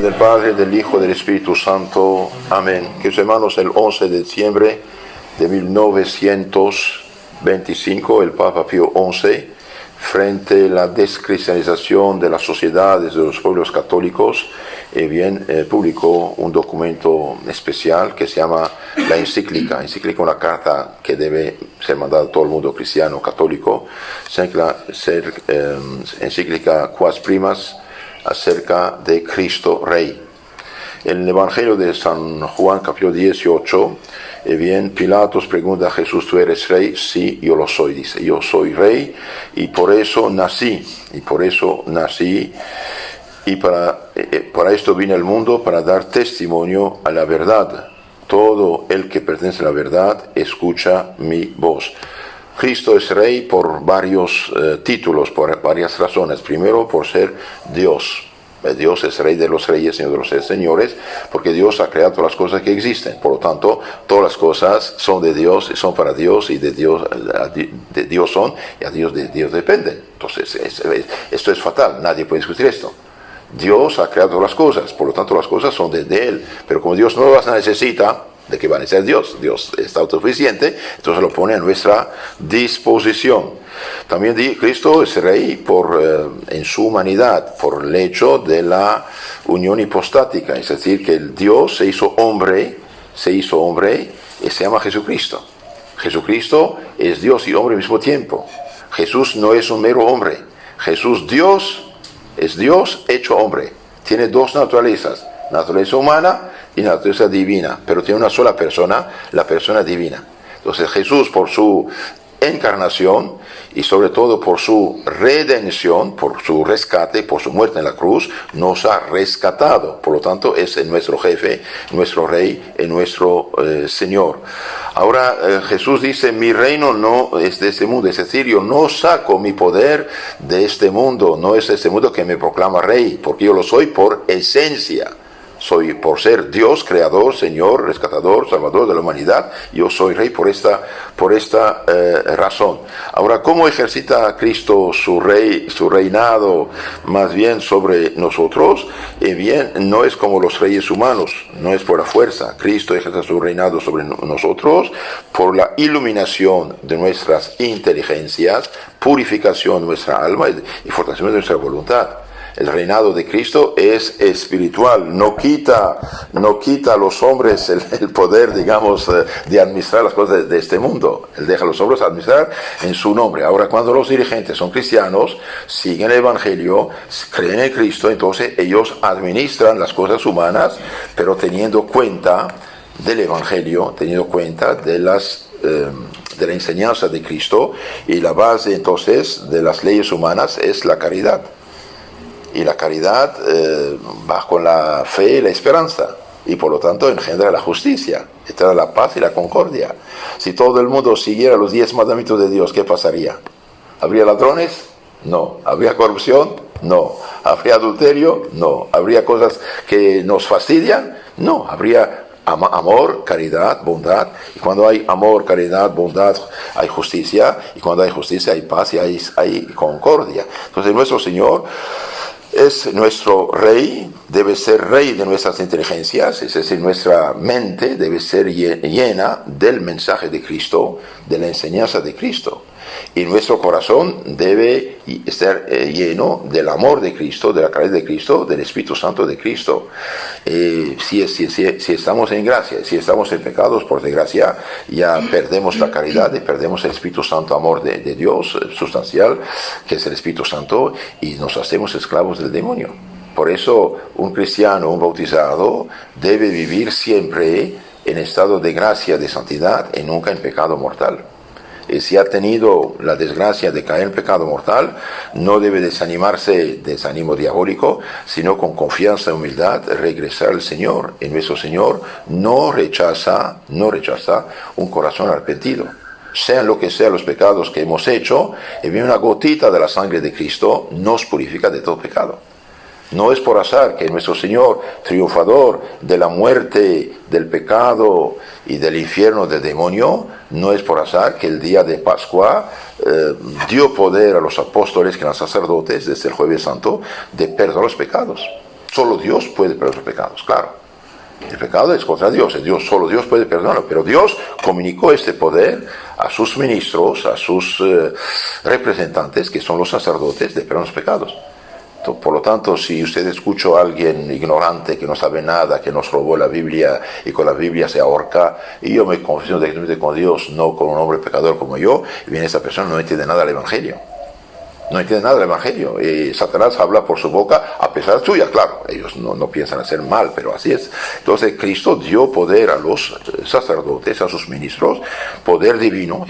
del Padre, del Hijo, del Espíritu Santo. Amén. Queridos hermanos, el 11 de diciembre de 1925, el Papa Pío XI, frente a la descristianización de las sociedades de los pueblos católicos, publicó un documento especial que se llama la encíclica, una carta que debe ser mandada a todo el mundo cristiano, católico, encíclica Quas Primas, acerca de Cristo Rey. En el Evangelio de San Juan, capítulo 18, Pilatos pregunta a Jesús: ¿tú eres rey? Sí, yo lo soy, dice. Yo soy rey y por eso nací. Y para esto vine al mundo, para dar testimonio a la verdad. Todo el que pertenece a la verdad escucha mi voz. Cristo es rey por varios títulos, por varias razones. Primero, por ser Dios. Dios es rey de los reyes, señor de los señores, porque Dios ha creado todas las cosas que existen. Por lo tanto, todas las cosas son de Dios y son para Dios, y de Dios son, y a Dios de Dios dependen. Entonces, esto es fatal, nadie puede discutir esto. Dios ha creado todas las cosas, por lo tanto las cosas son de Él. Pero como Dios no las necesita, ¿de qué van a ser Dios? Dios está autosuficiente, entonces lo pone a nuestra disposición. También Cristo es rey en su humanidad, por el hecho de la unión hipostática, es decir, que el Dios se hizo hombre y se llama Jesucristo. Jesucristo es Dios y hombre al mismo tiempo. Jesús no es un mero hombre. Jesús es Dios hecho hombre. Tiene dos naturalezas, naturaleza humana y naturaleza divina, pero tiene una sola persona, la persona divina. Entonces Jesús, por su encarnación y sobre todo por su redención, por su rescate, por su muerte en la cruz, nos ha rescatado. Por lo tanto, es nuestro jefe, nuestro rey, nuestro Señor. Ahora Jesús dice: mi reino no es de este mundo, es decir, yo no saco mi poder de este mundo, no es este mundo que me proclama rey, porque yo lo soy por esencia. Soy por ser Dios, creador, Señor, rescatador, salvador de la humanidad. Yo soy rey por esta razón. Ahora, ¿cómo ejercita Cristo su reinado más bien sobre nosotros? No es como los reyes humanos, no es por la fuerza. Cristo ejerce su reinado sobre nosotros por la iluminación de nuestras inteligencias, purificación de nuestra alma y fortalecimiento de nuestra voluntad. El reinado de Cristo es espiritual, no quita a los hombres el poder, digamos, de administrar las cosas de este mundo. Él deja a los hombres administrar en su nombre. Ahora, cuando los dirigentes son cristianos, siguen el Evangelio, creen en Cristo, entonces ellos administran las cosas humanas, pero teniendo cuenta del Evangelio, teniendo cuenta de la enseñanza de Cristo, y la base entonces de las leyes humanas es la caridad. Y la caridad va con la fe y la esperanza, y por lo tanto engendra la justicia, engendra la paz y la concordia. Si todo el mundo siguiera los 10 mandamientos de Dios, ¿qué pasaría? ¿Habría ladrones? No. ¿Habría corrupción? No. ¿Habría adulterio? No. ¿Habría cosas que nos fastidian? No. ¿Habría amor, caridad, bondad? Y cuando hay amor, caridad, bondad, hay justicia, y cuando hay justicia hay paz y hay concordia. Entonces nuestro Señor es nuestro rey, debe ser rey de nuestras inteligencias, es decir, nuestra mente debe ser llena del mensaje de Cristo, de la enseñanza de Cristo. Y nuestro corazón debe estar lleno del amor de Cristo, de la caridad de Cristo, del Espíritu Santo de Cristo. Si estamos en gracia, si estamos en pecados, por desgracia, ya perdemos la caridad y perdemos el Espíritu Santo, amor de Dios sustancial, que es el Espíritu Santo, y nos hacemos esclavos del demonio. Por eso un cristiano, un bautizado, debe vivir siempre en estado de gracia, de santidad, y nunca en pecado mortal. Si ha tenido la desgracia de caer en pecado mortal, no debe desanimarse, desánimo diabólico, sino con confianza y humildad regresar al Señor. Y nuestro Señor no rechaza un corazón arrepentido. Sean lo que sean los pecados que hemos hecho, y bien una gotita de la sangre de Cristo nos purifica de todo pecado. No es por azar que nuestro Señor, triunfador de la muerte, del pecado y del infierno del demonio, no es por azar que el día de Pascua dio poder a los apóstoles, que eran sacerdotes, desde el Jueves Santo, de perdonar los pecados. Solo Dios puede perdonar los pecados, claro. El pecado es contra Dios, solo Dios puede perdonarlo, pero Dios comunicó este poder a sus ministros, a sus representantes, que son los sacerdotes, de perdonar los pecados. Por lo tanto, si usted escucha a alguien ignorante que no sabe nada, que nos robó la Biblia y con la Biblia se ahorca, y yo me confieso directamente con Dios, no con un hombre pecador como yo, y bien esa persona no entiende nada del Evangelio. No entiende nada del Evangelio. Y Satanás habla por su boca a pesar suya, claro. Ellos no piensan hacer mal, pero así es. Entonces Cristo dio poder a los sacerdotes, a sus ministros, poder divino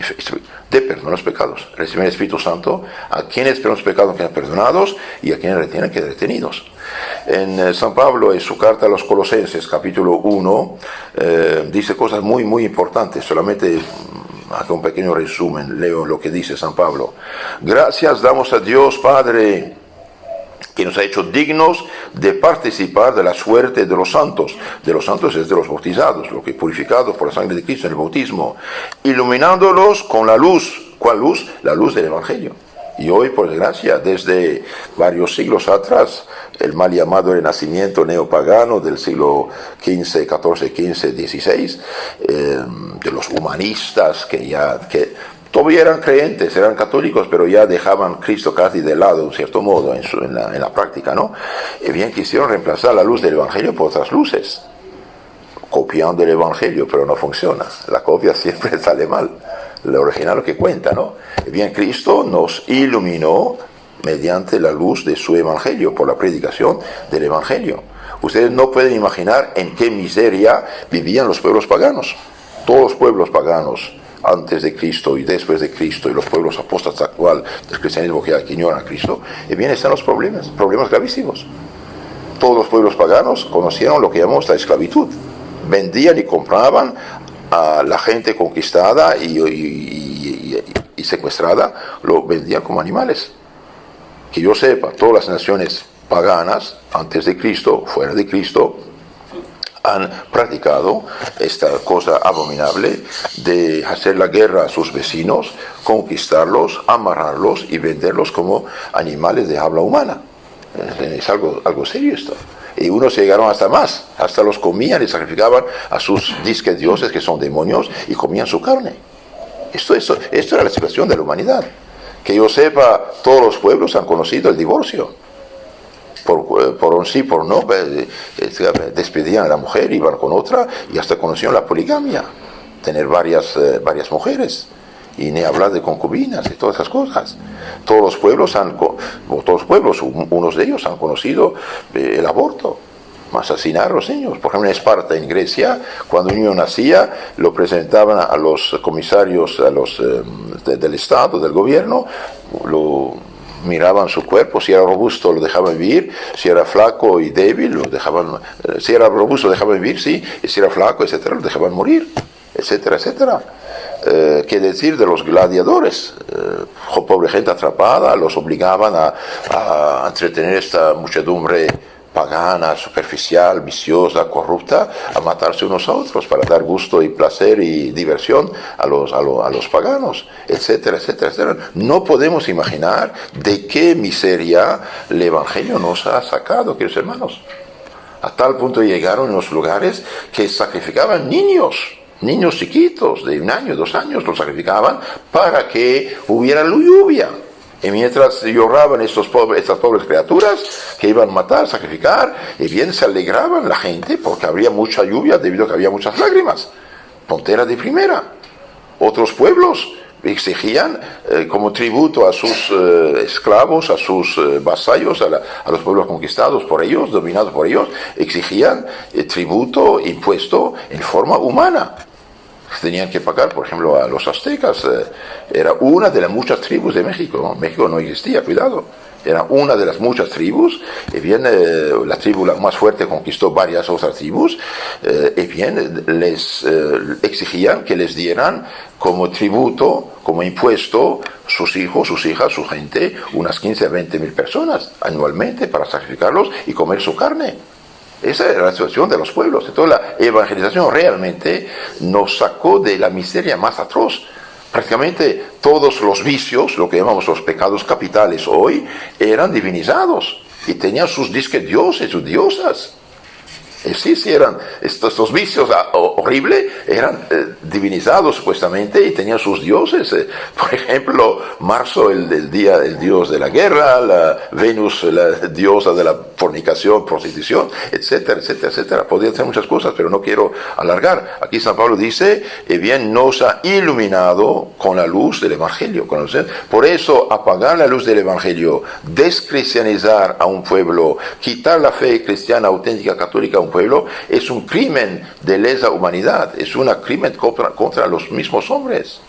de perdonar los pecados. Reciben el Espíritu Santo a quienes perdonan los pecados quedan perdonados y a quienes retienen quedan retenidos. En San Pablo, en su carta a los Colosenses, capítulo 1, dice cosas muy, muy importantes. Solamente hago un pequeño resumen, leo lo que dice San Pablo. Gracias damos a Dios Padre, que nos ha hecho dignos de participar de la suerte de los santos. De los santos es de los bautizados, los que purificados por la sangre de Cristo en el bautismo, iluminándolos con la luz. ¿Cuál luz? La luz del Evangelio. Y hoy, por desgracia, desde varios siglos atrás, el mal llamado renacimiento neopagano del siglo XV, XIV, XV, XVI, de los humanistas que todavía eran creyentes, eran católicos, pero ya dejaban a Cristo casi de lado, en cierto modo, en la práctica, ¿no? Y bien quisieron reemplazar la luz del Evangelio por otras luces, copiando el Evangelio, pero no funciona. La copia siempre sale mal. Lo original lo que cuenta, ¿no? Bien, Cristo nos iluminó mediante la luz de su Evangelio, por la predicación del Evangelio. Ustedes no pueden imaginar en qué miseria vivían los pueblos paganos. Todos los pueblos paganos, antes de Cristo y después de Cristo, y los pueblos apóstatas actual del cristianismo que ignoran a Cristo, y bien están los problemas gravísimos. Todos los pueblos paganos conocieron lo que llamamos la esclavitud. Vendían y compraban a la gente conquistada y secuestrada, lo vendían como animales. Que yo sepa, todas las naciones paganas, antes de Cristo, fuera de Cristo, han practicado esta cosa abominable de hacer la guerra a sus vecinos, conquistarlos, amarrarlos y venderlos como animales de habla humana. Es algo serio esto. Y unos llegaron hasta más, hasta los comían y sacrificaban a sus disque dioses, que son demonios, y comían su carne. Esto era la situación de la humanidad. Que yo sepa, todos los pueblos han conocido el divorcio. Por un sí, por no, despedían a la mujer, iban con otra, y hasta conocieron la poligamia, tener varias mujeres. Y ni hablar de concubinas y todas esas cosas. Todos los pueblos, unos de ellos han conocido el aborto, asesinar a los niños. Por ejemplo, en Esparta, en Grecia, cuando un niño nacía, lo presentaban a los comisarios del Estado, del gobierno, lo miraban su cuerpo, si era robusto lo dejaban vivir, si era flaco y débil lo dejaban, si era robusto lo dejaban vivir, sí, y si era flaco, etcétera, lo dejaban morir, etcétera, etcétera. ¿Qué decir de los gladiadores? Pobre gente atrapada, los obligaban a entretener esta muchedumbre pagana, superficial, viciosa, corrupta, a matarse unos a otros para dar gusto y placer y diversión a los paganos, etcétera, etcétera, etcétera. No podemos imaginar de qué miseria el Evangelio nos ha sacado, queridos hermanos. A tal punto llegaron en los lugares que sacrificaban niños chiquitos de 1 año, 2 años, los sacrificaban para que hubiera lluvia. Y mientras lloraban estas pobres criaturas que iban a matar, sacrificar, y bien se alegraban la gente porque habría mucha lluvia debido a que había muchas lágrimas. Tontera de primera. Otros pueblos exigían como tributo a sus esclavos, a sus vasallos, a los pueblos conquistados por ellos, dominados por ellos, exigían tributo impuesto en forma humana. Tenían que pagar, por ejemplo, a los aztecas. Era una de las muchas tribus de México. México no existía, cuidado. Era una de las muchas tribus, y bien la tribu la más fuerte conquistó varias otras tribus, y bien les exigían que les dieran como tributo, como impuesto, sus hijos, sus hijas, su gente, unas 15 a 20 mil personas anualmente para sacrificarlos y comer su carne. Esa era la situación de los pueblos. Entonces la evangelización realmente nos sacó de la miseria más atroz. Prácticamente todos los vicios, lo que llamamos los pecados capitales hoy, eran divinizados. y tenían sus disques dioses, sus diosas. Sí, eran estos vicios horribles, eran divinizados supuestamente y tenían sus dioses. Por ejemplo, Marzo, el dios de la guerra, la Venus, la diosa de la fornicación, prostitución, etcétera, etcétera, etcétera. Podrían ser muchas cosas, pero no quiero alargar. Aquí San Pablo dice, bien, nos ha iluminado con la luz del Evangelio. Por eso, apagar la luz del Evangelio, descristianizar a un pueblo, quitar la fe cristiana auténtica, católica a un pueblo, es un crimen de lesa humanidad, es un crimen contra los mismos hombres.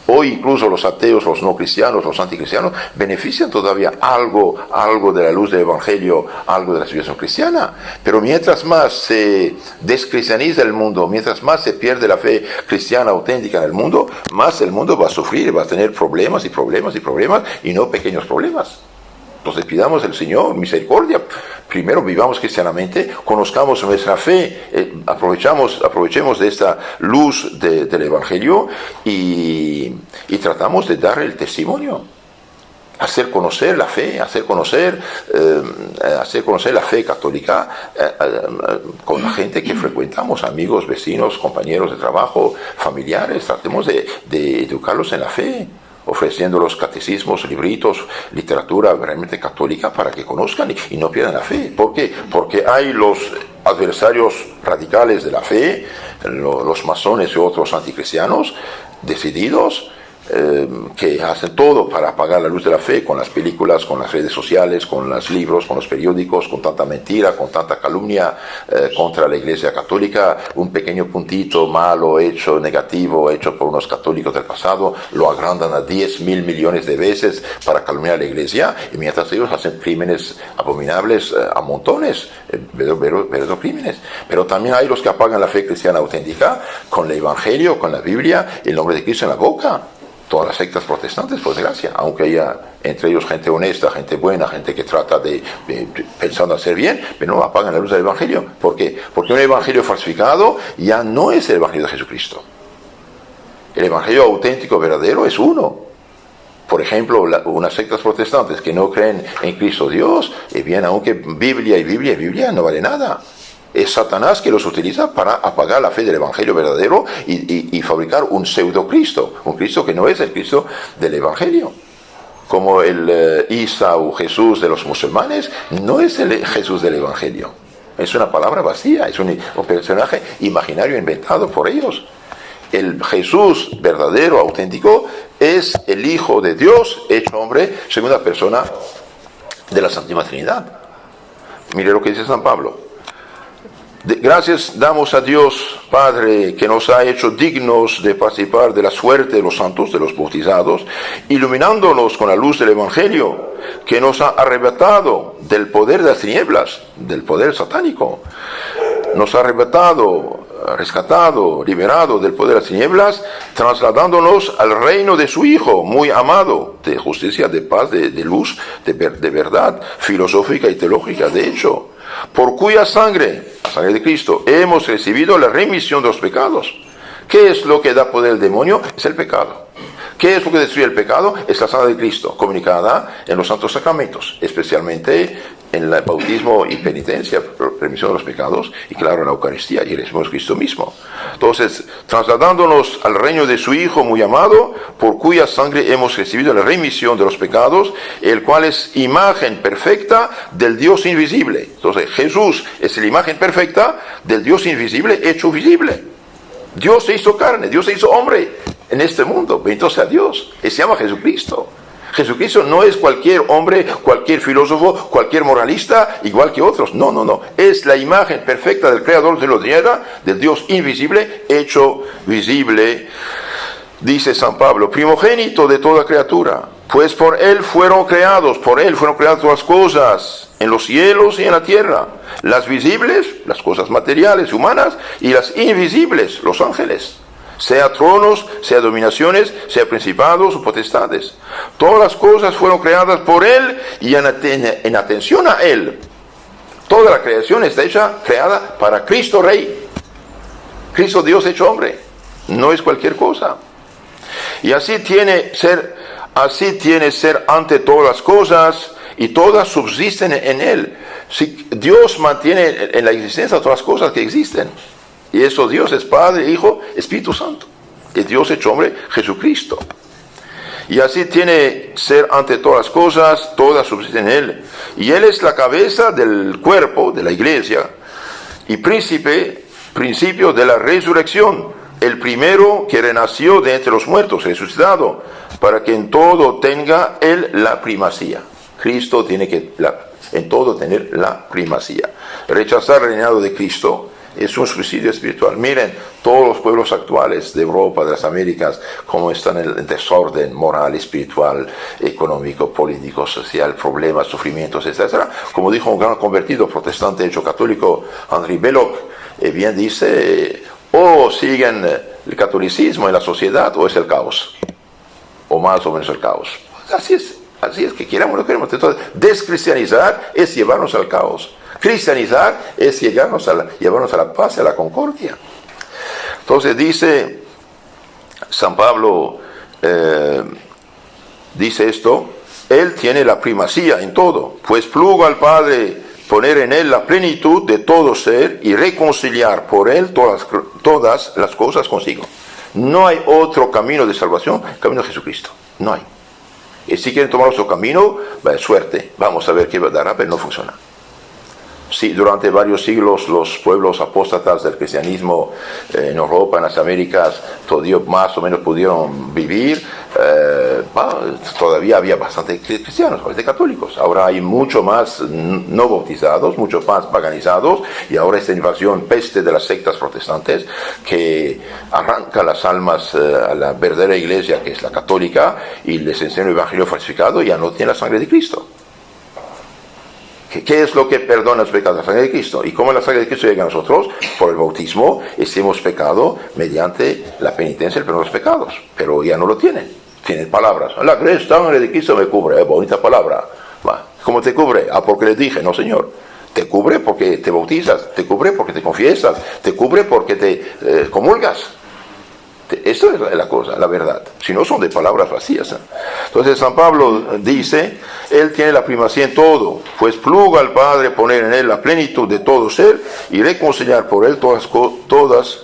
Hoy incluso los ateos, los no cristianos, los anticristianos benefician todavía algo de la luz del Evangelio, algo de la civilización cristiana. Pero mientras más se descristianiza el mundo, mientras más se pierde la fe cristiana auténtica en el mundo, más el mundo va a sufrir, va a tener problemas y problemas y problemas, y no pequeños problemas. Entonces pidamos al Señor misericordia. Primero vivamos cristianamente, conozcamos nuestra fe, aprovechemos de esta luz del Evangelio y tratamos de dar el testimonio. Hacer conocer la fe, hacer conocer la fe católica con la gente que frecuentamos, amigos, vecinos, compañeros de trabajo, familiares. Tratemos de educarlos en la fe, ofreciendo los catecismos, libritos, literatura realmente católica para que conozcan y no pierdan la fe. ¿Por qué? Porque hay los adversarios radicales de la fe, los masones y otros anticristianos, decididos, que hacen todo para apagar la luz de la fe, con las películas, con las redes sociales, con los libros, con los periódicos, con tanta mentira, con tanta calumnia contra la Iglesia Católica. Un pequeño puntito malo, hecho negativo, hecho por unos católicos del pasado, lo agrandan a 10.000 millones de veces para calumniar a la Iglesia, y mientras ellos hacen crímenes abominables a montones, verdaderos crímenes. Pero también hay los que apagan la fe cristiana auténtica con el Evangelio, con la Biblia, el nombre de Cristo en la boca. Todas las sectas protestantes, por desgracia, aunque haya entre ellos gente honesta, gente buena, gente que trata de pensando hacer bien, pero no apagan la luz del Evangelio. ¿Por qué? Porque un Evangelio falsificado ya no es el Evangelio de Jesucristo. El Evangelio auténtico, verdadero, es uno. Por ejemplo, unas sectas protestantes que no creen en Cristo Dios, bien, aunque Biblia no vale nada. Es Satanás que los utiliza para apagar la fe del Evangelio verdadero y fabricar un pseudo-Cristo, un Cristo que no es el Cristo del Evangelio. Como el Isa o Jesús de los musulmanes, no es el Jesús del Evangelio. Es una palabra vacía, es un personaje imaginario inventado por ellos. El Jesús verdadero, auténtico, es el Hijo de Dios, hecho hombre, segunda persona de la Santísima Trinidad. Mire lo que dice San Pablo. Gracias damos a Dios Padre, que nos ha hecho dignos de participar de la suerte de los santos, de los bautizados, iluminándonos con la luz del Evangelio, que nos ha arrebatado del poder de las tinieblas, del poder satánico. Nos ha arrebatado, rescatado, liberado del poder de las tinieblas, trasladándonos al reino de su Hijo, muy amado, de justicia, de paz, de luz, de verdad, filosófica y teológica, de hecho, por cuya sangre, la sangre de Cristo, hemos recibido la remisión de los pecados. ¿Qué es lo que da poder al demonio? Es el pecado. ¿Qué es lo que destruye el pecado? Es la sangre de Cristo, comunicada en los santos sacramentos, especialmente en el bautismo y penitencia, remisión de los pecados, y claro, en la Eucaristía, y recibimos Cristo mismo. Entonces, trasladándonos al reino de su Hijo muy amado, por cuya sangre hemos recibido la remisión de los pecados, el cual es imagen perfecta del Dios invisible. Entonces, Jesús es la imagen perfecta del Dios invisible hecho visible. Dios se hizo carne, Dios se hizo hombre en este mundo, bendito sea Dios, y se llama Jesucristo. Jesucristo no es cualquier hombre, cualquier filósofo, cualquier moralista, igual que otros. No. Es la imagen perfecta del Creador de la tierra, del Dios invisible, hecho visible. Dice San Pablo, primogénito de toda criatura, pues por Él fueron creadas todas las cosas, en los cielos y en la tierra, las visibles, las cosas materiales, humanas, y las invisibles, los ángeles. Sea tronos, sea dominaciones, sea principados o potestades. Todas las cosas fueron creadas por Él y en atención a Él. Toda la creación está creada para Cristo Rey. Cristo Dios hecho hombre. No es cualquier cosa. Y así tiene ser ante todas las cosas y todas subsisten en Él. Si Dios mantiene en la existencia todas las cosas que existen. Y eso Dios es Padre, Hijo, Espíritu Santo. Es Dios hecho hombre, Jesucristo. Y así tiene ser ante todas las cosas, todas subsisten en Él. Y Él es la cabeza del cuerpo, de la iglesia, y principio de la resurrección, el primero que renació de entre los muertos, resucitado, para que en todo tenga Él la primacía. Cristo tiene que en todo tener la primacía. Rechazar el reinado de Cristo es un suicidio espiritual. Miren todos los pueblos actuales de Europa, de las Américas, cómo están en el desorden moral, espiritual, económico, político, social, problemas, sufrimientos, etc. Como dijo un gran convertido protestante hecho católico, Henri Belloc, bien dice, o siguen el catolicismo en la sociedad o es el caos, o más o menos el caos. Así es que queramos o no queremos. Entonces, descristianizar es llevarnos al caos. Cristianizar es llevarnos a la paz y a la concordia. Entonces dice San Pablo, dice esto, Él tiene la primacía en todo, pues plugo al Padre poner en Él la plenitud de todo ser y reconciliar por Él todas las cosas consigo. No hay otro camino de salvación, camino de Jesucristo. No hay. Y si quieren tomar otro camino, suerte, vamos a ver qué dará, pero no funciona. Sí, durante varios siglos los pueblos apóstatas del cristianismo en Europa, en las Américas, todavía más o menos pudieron vivir. Todavía había bastante cristianos, bastante católicos. Ahora hay mucho más no bautizados, mucho más paganizados, y ahora esta invasión peste de las sectas protestantes que arranca las almas a la verdadera iglesia, que es la católica, y les enseña el evangelio falsificado, y ya no tiene la sangre de Cristo. ¿Qué es lo que perdona los pecados? La sangre de Cristo. ¿Y cómo la sangre de Cristo llega a nosotros? Por el bautismo. Hemos pecado mediante la penitencia y el perdón de los pecados. Pero ya no lo tienen. Tienen palabras. La sangre de Cristo me cubre. Bonita palabra. ¿Cómo te cubre? Porque le dije, no señor. Te cubre porque te bautizas. Te cubre porque te confiesas. Te cubre porque te comulgas. Esto es la cosa, la verdad. Si no, son de palabras vacías. Entonces San Pablo dice, Él tiene la primacía en todo, pues pluga al Padre poner en Él la plenitud de todo ser y reconciliar por Él todas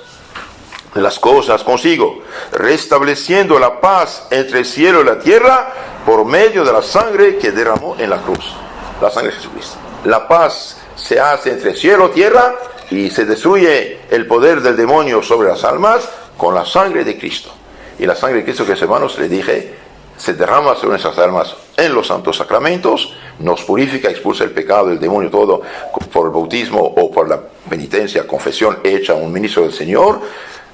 las cosas consigo, restableciendo la paz entre el cielo y la tierra por medio de la sangre que derramó en la cruz, la sangre de Jesucristo. La paz se hace entre cielo y tierra y se destruye el poder del demonio sobre las almas con la sangre de Cristo. Y la sangre de Cristo, que hermanos, les dije, se derrama sobre nuestras almas en los santos sacramentos, nos purifica, expulsa el pecado, el demonio, todo, por el bautismo o por la penitencia, confesión hecha a un ministro del Señor,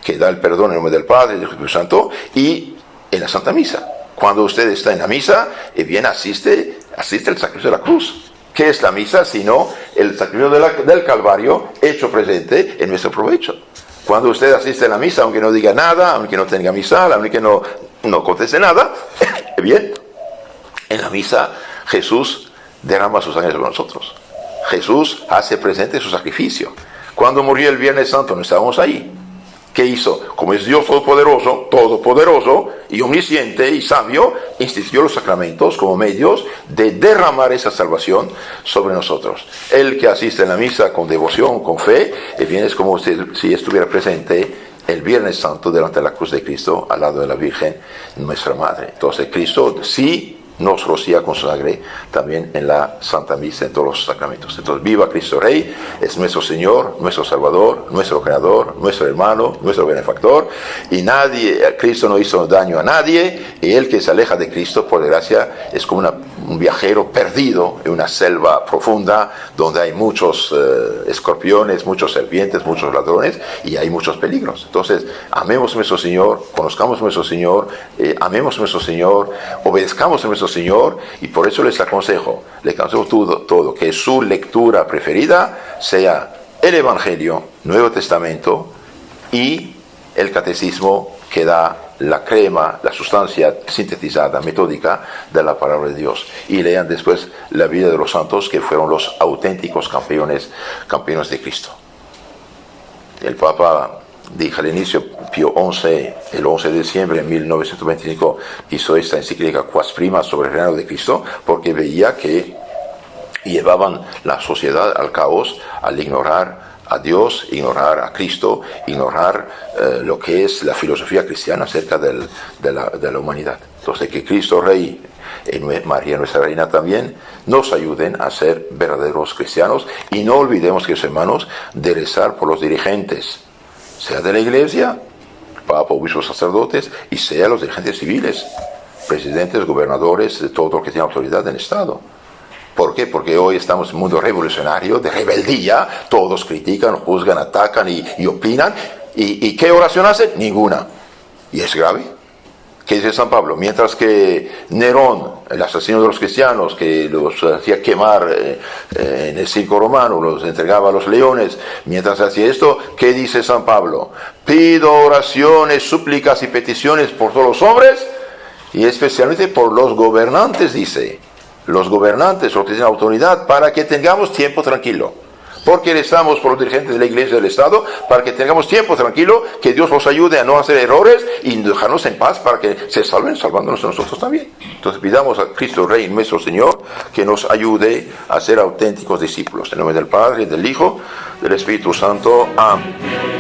que da el perdón en nombre del Padre y del Espíritu Santo, y en la Santa Misa. Cuando usted está en la misa, bien asiste el sacrificio de la cruz. ¿Qué es la misa? Sino el sacrificio del Calvario hecho presente en nuestro provecho. Cuando usted asiste a la misa, aunque no diga nada, aunque no tenga misal, aunque no conteste nada, bien, en la misa Jesús derrama su sangre sobre nosotros. Jesús hace presente su sacrificio. Cuando murió el Viernes Santo no estábamos ahí. ¿Qué hizo? Como es Dios todopoderoso y omnisciente y sabio, instituyó los sacramentos como medios de derramar esa salvación sobre nosotros. El que asiste en la misa con devoción, con fe, bien es como si estuviera presente el Viernes Santo delante de la cruz de Cristo, al lado de la Virgen, nuestra Madre. Entonces Cristo sí nos rocía con su sangre también en la Santa Misa, en todos los sacramentos. Entonces, viva Cristo Rey, es nuestro Señor, nuestro Salvador, nuestro Creador, nuestro hermano, nuestro benefactor, y Cristo no hizo daño a nadie, y el que se aleja de Cristo, por desgracia, es como un viajero perdido en una selva profunda, donde hay muchos escorpiones, muchos serpientes, muchos ladrones, y hay muchos peligros. Entonces, amemos a nuestro Señor, conozcamos a nuestro Señor, amemos a nuestro Señor, obedezcamos a nuestro Señor, y por eso les aconsejo todo, que su lectura preferida sea el Evangelio, Nuevo Testamento y el Catecismo, que da la crema, la sustancia sintetizada, metódica de la palabra de Dios, y lean después la vida de los santos, que fueron los auténticos campeones de Cristo. El Papa dije al inicio, Pío XI, el 11 de diciembre de 1925, hizo esta encíclica Quas Prima sobre el reinado de Cristo, porque veía que y llevaban la sociedad al caos al ignorar a Dios, ignorar a Cristo, ignorar lo que es la filosofía cristiana acerca de la humanidad. Entonces, que Cristo Rey y María nuestra Reina también nos ayuden a ser verdaderos cristianos, y no olvidemos, que hermanos, de rezar por los dirigentes, sea de la Iglesia, Papa, obispos, sacerdotes, y sea los dirigentes civiles, presidentes, gobernadores, de todo lo que tiene autoridad en el Estado. ¿Por qué? Porque hoy estamos en un mundo revolucionario, de rebeldía, todos critican, juzgan, atacan y opinan. ¿Y qué oración hacen? Ninguna. Y es grave. ¿Qué dice San Pablo? Mientras que Nerón, el asesino de los cristianos, que los hacía quemar en el circo romano, los entregaba a los leones, mientras hacía esto, ¿qué dice San Pablo? Pido oraciones, súplicas y peticiones por todos los hombres, y especialmente por los gobernantes, dice. Los gobernantes, los que tienen autoridad, para que tengamos tiempo tranquilo. Porque rezamos por los dirigentes de la Iglesia y del Estado, para que tengamos tiempo tranquilo, que Dios los ayude a no hacer errores y dejarnos en paz para que se salven, salvándonos a nosotros también. Entonces pidamos a Cristo Rey, nuestro Señor, que nos ayude a ser auténticos discípulos. En nombre del Padre, del Hijo, del Espíritu Santo. Amén.